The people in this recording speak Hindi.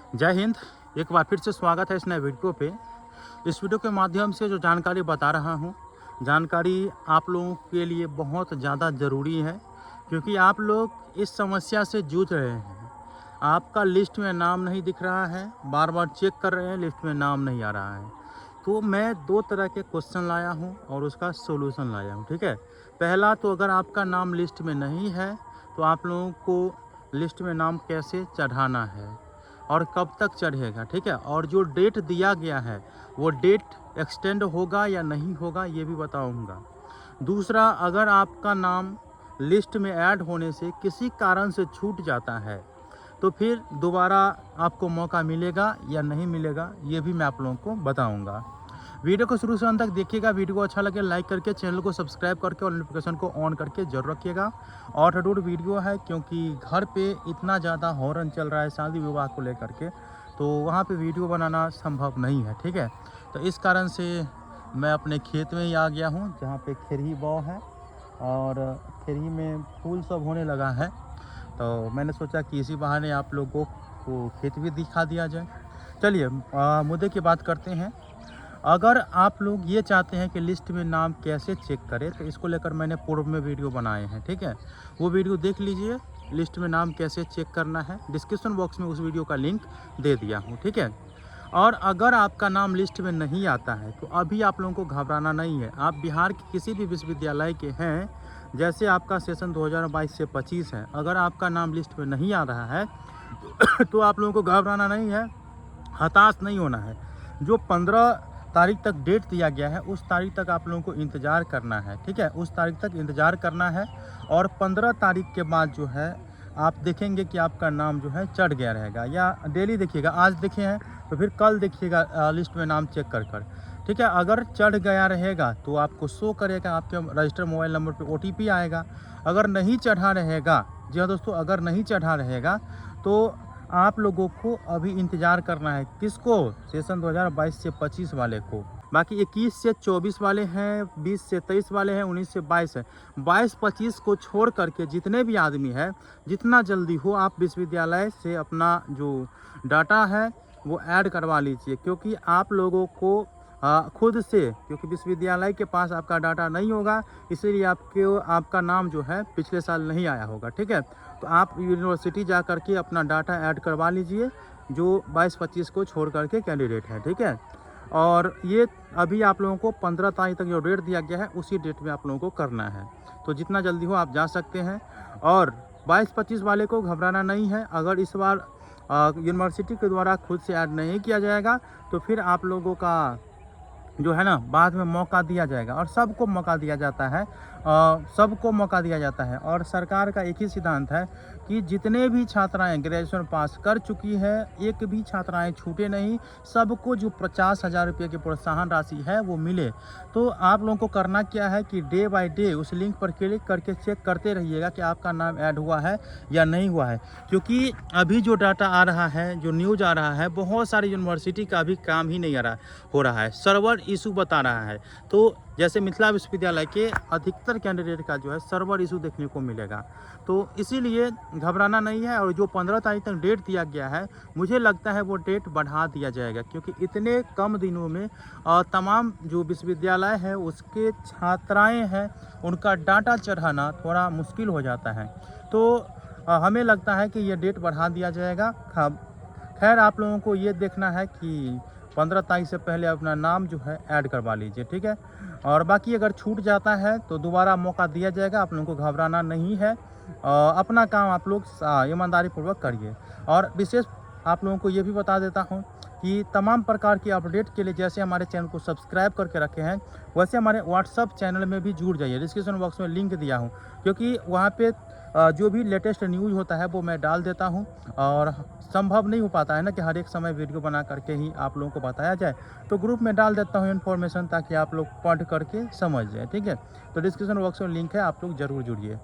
जय हिंद। एक बार फिर से स्वागत है इस नए वीडियो पे। इस वीडियो के माध्यम से जो जानकारी बता रहा हूँ, जानकारी आप लोगों के लिए बहुत ज़्यादा ज़रूरी है, क्योंकि आप लोग इस समस्या से जूझ रहे हैं। आपका लिस्ट में नाम नहीं दिख रहा है, बार बार चेक कर रहे हैं, लिस्ट में नाम नहीं आ रहा है। तो मैं दो तरह के क्वेश्चन लाया हूँ और उसका सोल्यूशन लाया हूँ, ठीक है। पहला तो अगर आपका नाम लिस्ट में नहीं है तो आप लोगों को लिस्ट में नाम कैसे चढ़ाना है और कब तक चढ़ेगा, ठीक है। और जो डेट दिया गया है वो डेट एक्सटेंड होगा या नहीं होगा ये भी बताऊंगा। दूसरा, अगर आपका नाम लिस्ट में ऐड होने से किसी कारण से छूट जाता है तो फिर दोबारा आपको मौका मिलेगा या नहीं मिलेगा ये भी मैं आप लोगों को बताऊंगा। वीडियो को शुरू से अंत तक देखिएगा। वीडियो को अच्छा लगे लाइक करके चैनल को सब्सक्राइब करके और नोटिफिकेशन को ऑन करके जरूर रखिएगा। और हटूट वीडियो है क्योंकि घर पे इतना ज़्यादा हॉर्न चल रहा है शादी विवाह को लेकर के, तो वहाँ पे वीडियो बनाना संभव नहीं है, ठीक है। तो इस कारण से मैं अपने खेत में ही आ गया हूँ जहाँ पे खेरही बौ है और खेरही में फूल सब होने लगा है। तो मैंने सोचा कि इसी बहाने आप लोगों को खेत भी दिखा दिया जाए। चलिए मुद्दे की बात करते हैं। अगर आप लोग ये चाहते हैं कि लिस्ट में नाम कैसे चेक करें तो इसको लेकर मैंने पूर्व में वीडियो बनाए हैं, ठीक है। वो वीडियो देख लीजिए, लिस्ट में नाम कैसे चेक करना है। डिस्क्रिप्शन बॉक्स में उस वीडियो का लिंक दे दिया हूँ, ठीक है। और अगर आपका नाम लिस्ट में नहीं आता है तो अभी आप लोगों को घबराना नहीं है। आप बिहार के किसी भी विश्वविद्यालय के हैं, जैसे आपका सेशन 2022 से 25 है, अगर आपका नाम लिस्ट में नहीं आ रहा है तो आप लोगों को घबराना नहीं है, हताश नहीं होना है। जो 15 तारीख तक डेट दिया गया है उस तारीख तक आप लोगों को इंतज़ार करना है, ठीक है। उस तारीख तक इंतज़ार करना है और 15 तारीख के बाद जो है आप देखेंगे कि आपका नाम जो है चढ़ गया रहेगा। या डेली देखिएगा, आज देखे हैं तो फिर कल देखिएगा लिस्ट में नाम चेक कर, ठीक है। अगर चढ़ गया रहेगा तो आपको शो करेगा, आपके रजिस्टर मोबाइल नंबर पे OTP आएगा। अगर नहीं चढ़ा रहेगा, जी हाँ दोस्तों, अगर नहीं चढ़ा रहेगा तो आप लोगों को अभी इंतज़ार करना है। किसको? सेशन 2022 से 25 वाले को। बाकी 21 से 24 वाले हैं, 20 से 23 वाले हैं, 19 से 22 है। 22-25 को छोड़ करके जितने भी आदमी हैं, जितना जल्दी हो आप विश्वविद्यालय से अपना जो डाटा है वो ऐड करवा लीजिए, क्योंकि आप लोगों को खुद से, क्योंकि विश्वविद्यालय के पास आपका डाटा नहीं होगा, इसीलिए आपका नाम जो है पिछले साल नहीं आया होगा, ठीक है। तो आप यूनिवर्सिटी जा करके अपना डाटा ऐड करवा लीजिए जो 22-25 को छोड़ करके कैंडिडेट है, ठीक है। और ये अभी आप लोगों को 15 तारीख तक जो डेट दिया गया है उसी डेट में आप लोगों को करना है। तो जितना जल्दी हो आप जा सकते हैं। और 22-25 वाले को घबराना नहीं है। अगर इस बार यूनिवर्सिटी के द्वारा खुद से ऐड नहीं किया जाएगा तो फिर आप लोगों का जो है ना बाद में मौका दिया जाएगा। और सबको मौका दिया जाता है, सबको मौका दिया जाता है। और सरकार का एक ही सिद्धांत है कि जितने भी छात्राएं ग्रेजुएशन पास कर चुकी है, एक भी छात्राएं छूटे नहीं, सबको जो 50,000 रुपये की प्रोत्साहन राशि है वो मिले। तो आप लोगों को करना क्या है कि डे बाय डे उस लिंक पर क्लिक करके चेक करते रहिएगा कि आपका नाम ऐड हुआ है या नहीं हुआ है। क्योंकि अभी जो डाटा आ रहा है, जो न्यूज़ आ रहा है, बहुत सारी यूनिवर्सिटी का अभी काम ही नहीं हो रहा है, सर्वर इशू बता रहा है। तो जैसे मिथिला विश्वविद्यालय के अधिकतर कैंडिडेट का जो है सर्वर इशू देखने को मिलेगा। तो इसीलिए घबराना नहीं है। और जो 15 तारीख तक डेट दिया गया है, मुझे लगता है वो डेट बढ़ा दिया जाएगा, क्योंकि इतने कम दिनों में तमाम जो विश्वविद्यालय है उसके छात्राएं हैं उनका डाटा चढ़ाना थोड़ा मुश्किल हो जाता है। तो हमें लगता है कि ये डेट बढ़ा दिया जाएगा। खैर आप लोगों को ये देखना है कि 15 तारीख से पहले अपना नाम जो है ऐड करवा लीजिए, ठीक है। और बाकी अगर छूट जाता है तो दोबारा मौका दिया जाएगा, आप लोगों को घबराना नहीं है। अपना काम आप लोग ईमानदारी पूर्वक करिए। और विशेष आप लोगों को ये भी बता देता हूँ कि तमाम प्रकार की अपडेट के लिए जैसे हमारे चैनल को सब्सक्राइब करके रखे हैं, वैसे हमारे व्हाट्सअप चैनल में भी जुड़ जाइए। डिस्क्रिप्शन बॉक्स में लिंक दिया हूँ, क्योंकि वहाँ पे जो भी लेटेस्ट न्यूज़ होता है वो मैं डाल देता हूँ। और संभव नहीं हो पाता है ना कि हर एक समय वीडियो बना करके ही आप लोगों को बताया जाए, तो ग्रुप में डाल देता हूँ इन्फॉर्मेशन, ताकि आप लोग पढ़ करके समझ जाए, ठीक है। तो डिस्क्रिप्शन बॉक्स में लिंक है, आप लोग ज़रूर जुड़िए।